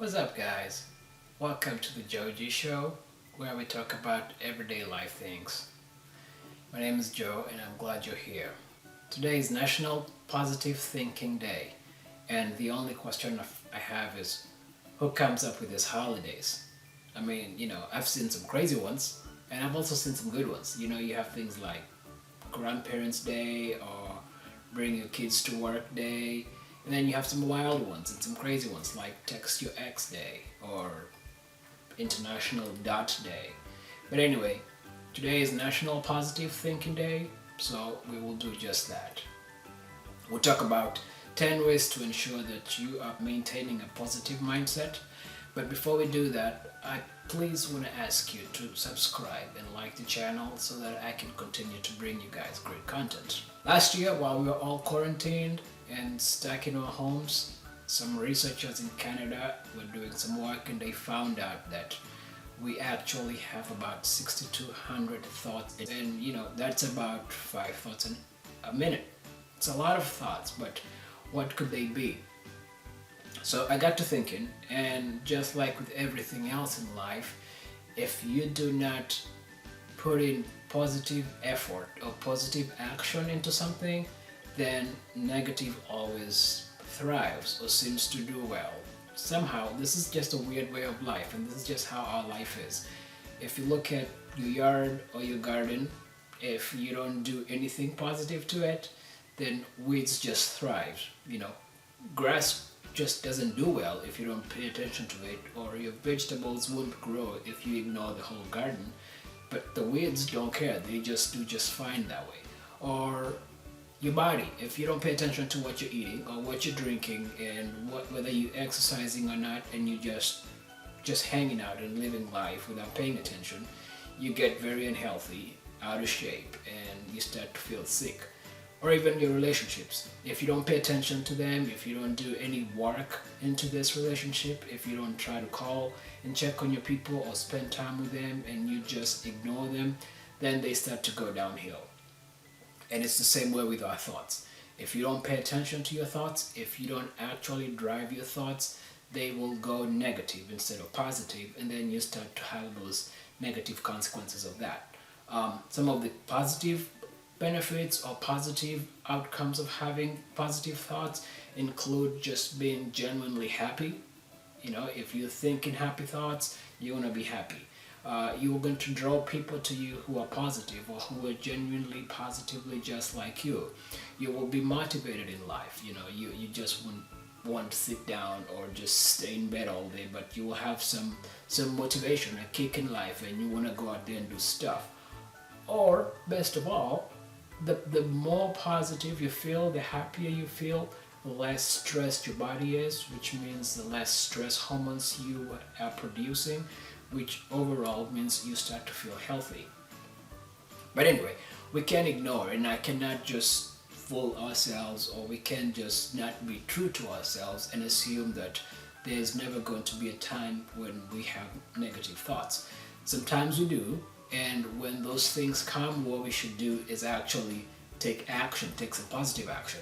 What's up, guys? Welcome to the Joji Show, where we talk about everyday life things. My name is Joe, and I'm glad you're here. Today is National Positive Thinking Day, and the only question I have is who comes up with these holidays? I've seen some crazy ones, and I've also seen some good ones. You have things like Grandparents' Day or Bring Your Kids to Work Day, and then you have some wild ones and some crazy ones like Text Your Ex Day or International Dot Day. But anyway, today is National Positive Thinking Day, so we will do just that. We'll talk about 10 ways to ensure that you are maintaining a positive mindset. But before we do that, I please want to ask you to subscribe and like the channel so that I can continue to bring you guys great content. Last year, while we were all quarantined and stuck in our homes, some researchers in Canada were doing some work and they found out that we actually have about 6,200 thoughts, and that's about 5 thoughts a minute. It's a lot of thoughts, but what could they be? So I got to thinking, and just like with everything else in life, if you do not put in positive effort or positive action into something, then negative always thrives or seems to do well. Somehow, this is just a weird way of life, and this is just how our life is. If you look at your yard or your garden, if you don't do anything positive to it, then weeds just thrive. Grass just doesn't do well if you don't pay attention to it, or your vegetables won't grow if you ignore the whole garden. But the weeds don't care, they just do just fine that way. Or your body, if you don't pay attention to what you're eating or what you're drinking and whether you're exercising or not, and you just hanging out and living life without paying attention, you get very unhealthy, out of shape, and you start to feel sick. Or even your relationships, if you don't pay attention to them, if you don't do any work into this relationship, if you don't try to call and check on your people or spend time with them and you just ignore them, then they start to go downhill. And it's the same way with our thoughts. If you don't pay attention to your thoughts, if you don't actually drive your thoughts, they will go negative instead of positive, and then you start to have those negative consequences of that. Some of the positive benefits or positive outcomes of having positive thoughts include just being genuinely happy. If you're thinking happy thoughts, you're going to be happy. You're going to draw people to you who are positive or who are genuinely positively just like you. You will be motivated in life. You just won't want to sit down or just stay in bed all day, but you will have some motivation, a kick in life, and you want to go out there and do stuff. Or best of all, the more positive you feel, the happier you feel, the less stressed your body is, which means the less stress hormones you are producing, which overall means you start to feel healthy. But anyway, we can't ignore, and I cannot just fool ourselves, or we can just not be true to ourselves and assume that there's never going to be a time when we have negative thoughts. Sometimes we do, and when those things come, what we should do is actually take some positive action.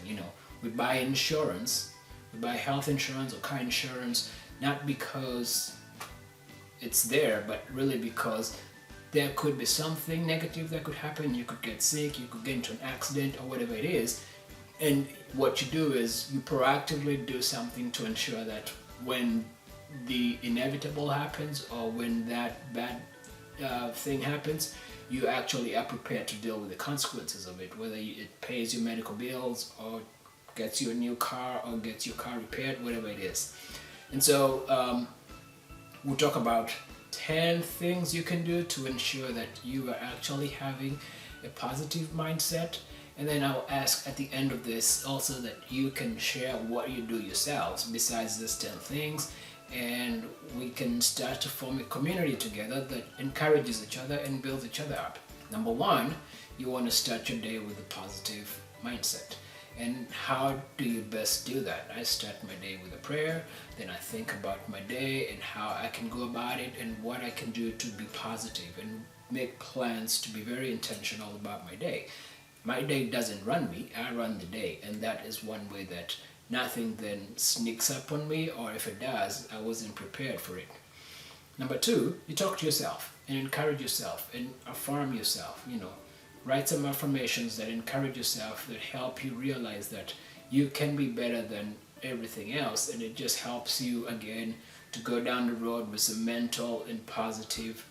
We buy insurance, we buy health insurance or car insurance, not because it's there, but really because there could be something negative that could happen. You could get sick, you could get into an accident or whatever it is. And what you do is you proactively do something to ensure that when the inevitable happens or when that bad thing happens, you actually are prepared to deal with the consequences of it, whether it pays your medical bills or gets you a new car or gets your car repaired, whatever it is. And so we'll talk about 10 things you can do to ensure that you are actually having a positive mindset. And then I'll ask at the end of this also that you can share what you do yourselves besides these 10 things, and we can start to form a community together that encourages each other and builds each other up. Number one, you want to start your day with a positive mindset. And how do you best do that? I start my day with a prayer, then I think about my day and how I can go about it and what I can do to be positive and make plans to be very intentional about my day. My day doesn't run me, I run the day, and that is one way that nothing then sneaks up on me, or if it does, I wasn't prepared for it. Number two, you talk to yourself and encourage yourself and affirm yourself. Write some affirmations that encourage yourself, that help you realize that you can be better than everything else, and it just helps you again to go down the road with some mental and positive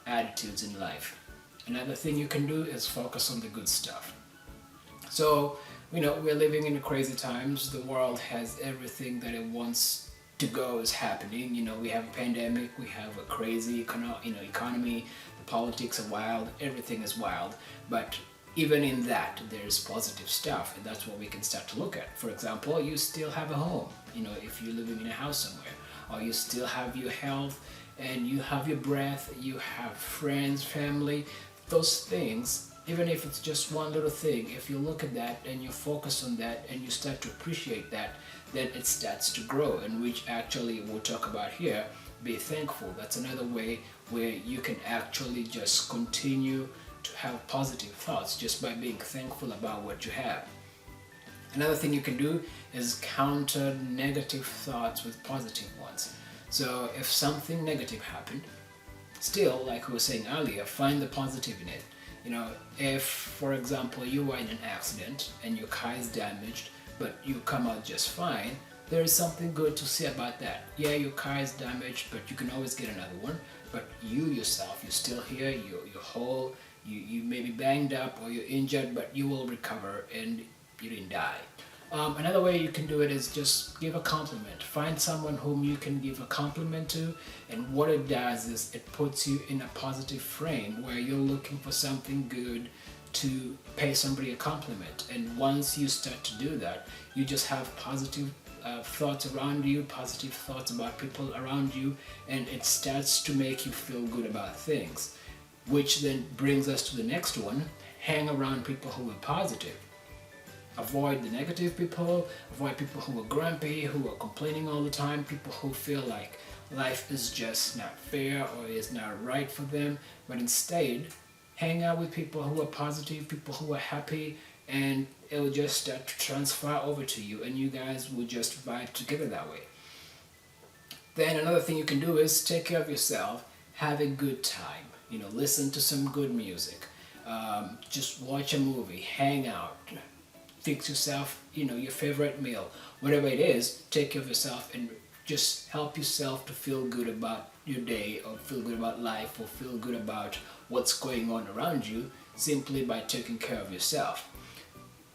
attitudes in life. Another thing you can do is focus on the good stuff. So, we're living in crazy times. The world has everything that it wants to go is happening. We have a pandemic, we have a crazy economy, the politics are wild, everything is wild. But even in that, there's positive stuff, and that's what we can start to look at. For example, you still have a home, if you're living in a house somewhere, or you still have your health, and you have your breath, you have friends, family, those things. Even if it's just one little thing, if you look at that and you focus on that and you start to appreciate that, then it starts to grow, and which actually we'll talk about here, be thankful. That's another way where you can actually just continue to have positive thoughts just by being thankful about what you have. Another thing you can do is counter negative thoughts with positive ones. So if something negative happened, still, like we were saying earlier, find the positive in it. If, for example, you were in an accident and your car is damaged, but you come out just fine, there is something good to say about that. Yeah, your car is damaged, but you can always get another one. But you yourself, you're still here, you're whole, you may be banged up or you're injured, but you will recover and you didn't die. Another way you can do it is just give a compliment. Find someone whom you can give a compliment to, and what it does is it puts you in a positive frame where you're looking for something good to pay somebody a compliment. And once you start to do that, you just have positive thoughts around you, positive thoughts about people around you, and it starts to make you feel good about things. Which then brings us to the next one: hang around people who are positive. Avoid the negative people, avoid people who are grumpy, who are complaining all the time, people who feel like life is just not fair or is not right for them, but instead hang out with people who are positive, people who are happy, and it will just start to transfer over to you, and you guys will just vibe together that way. Then another thing you can do is take care of yourself, have a good time, listen to some good music, just watch a movie, hang out, fix yourself, your favorite meal, whatever it is. Take care of yourself and just help yourself to feel good about your day, or feel good about life, or feel good about what's going on around you, simply by taking care of yourself.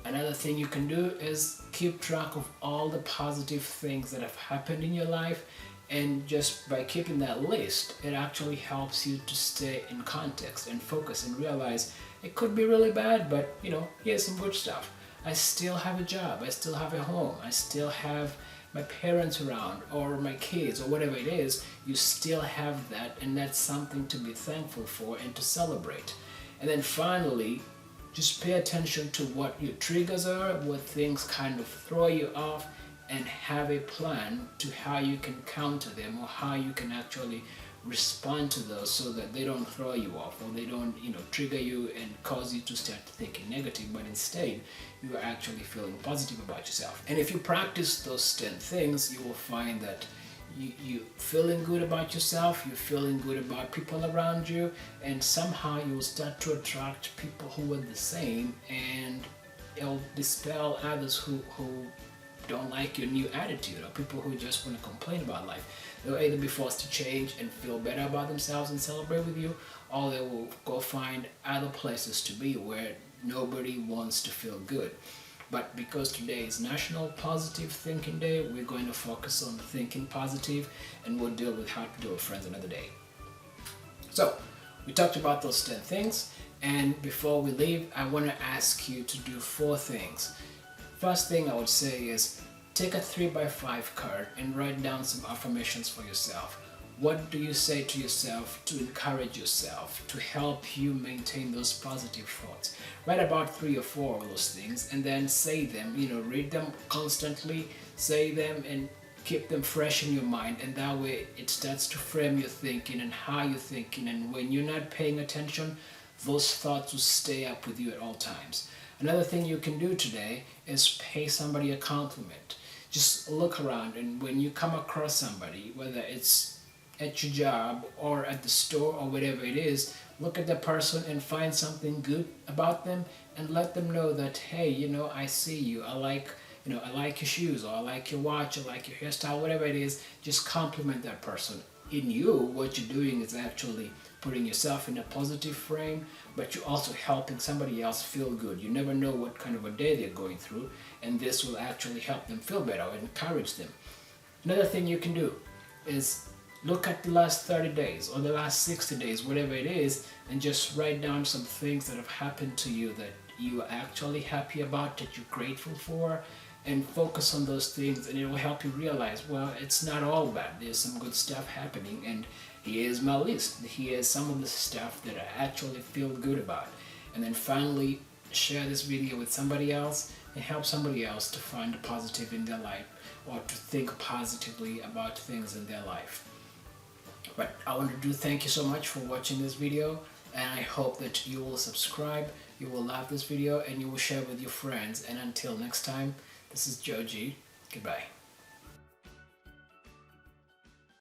Another thing you can do is keep track of all the positive things that have happened in your life, and just by keeping that list, it actually helps you to stay in context and focus and realize it could be really bad, but here's some good stuff. I still have a job, I still have a home, I still have my parents around, or my kids, or whatever it is. You still have that, and that's something to be thankful for and to celebrate. And then finally, just pay attention to what your triggers are, what things kind of throw you off, and have a plan to how you can counter them, or how you can actually respond to those so that they don't throw you off, or they don't trigger you and cause you to start thinking negative, but instead you are actually feeling positive about yourself. And if you practice those 10 things, you will find that you're feeling good about yourself, you're feeling good about people around you, and somehow you will start to attract people who are the same, and it'll dispel others who don't like your new attitude, or people who just want to complain about life. They'll either be forced to change and feel better about themselves and celebrate with you, or they will go find other places to be where nobody wants to feel good. But because today is National Positive Thinking Day, we're going to focus on thinking positive, and we'll deal with how to do it, friends, another day. So, we talked about those 10 things, and before we leave, I want to ask you to do 4 things. First thing I would say is take a 3x5 card and write down some affirmations for yourself. What do you say to yourself to encourage yourself, to help you maintain those positive thoughts? Write about 3 or 4 of those things, and then say them, read them constantly, say them, and keep them fresh in your mind, and that way it starts to frame your thinking and how you're thinking, and when you're not paying attention, those thoughts will stay up with you at all times. Another thing you can do today is pay somebody a compliment. Just look around, and when you come across somebody, whether it's at your job or at the store or whatever it is, look at the person and find something good about them and let them know that, hey, I see you. I like your shoes, or I like your watch, or I like your hairstyle, whatever it is. Just compliment that person. In you, what you're doing is actually putting yourself in a positive frame, but you're also helping somebody else feel good. You never know what kind of a day they're going through, and this will actually help them feel better and encourage them. Another thing you can do is look at the last 30 days or the last 60 days, whatever it is, and just write down some things that have happened to you that you are actually happy about, that you're grateful for, and focus on those things, and it will help you realize, well, it's not all bad. There's some good stuff happening, and here's my list. Here's some of the stuff that I actually feel good about. And then finally, share this video with somebody else and help somebody else to find the positive in their life, or to think positively about things in their life. But I want to thank you so much for watching this video, and I hope that you will subscribe, you will love this video, and you will share with your friends. And until next time, this is Joe G. Goodbye.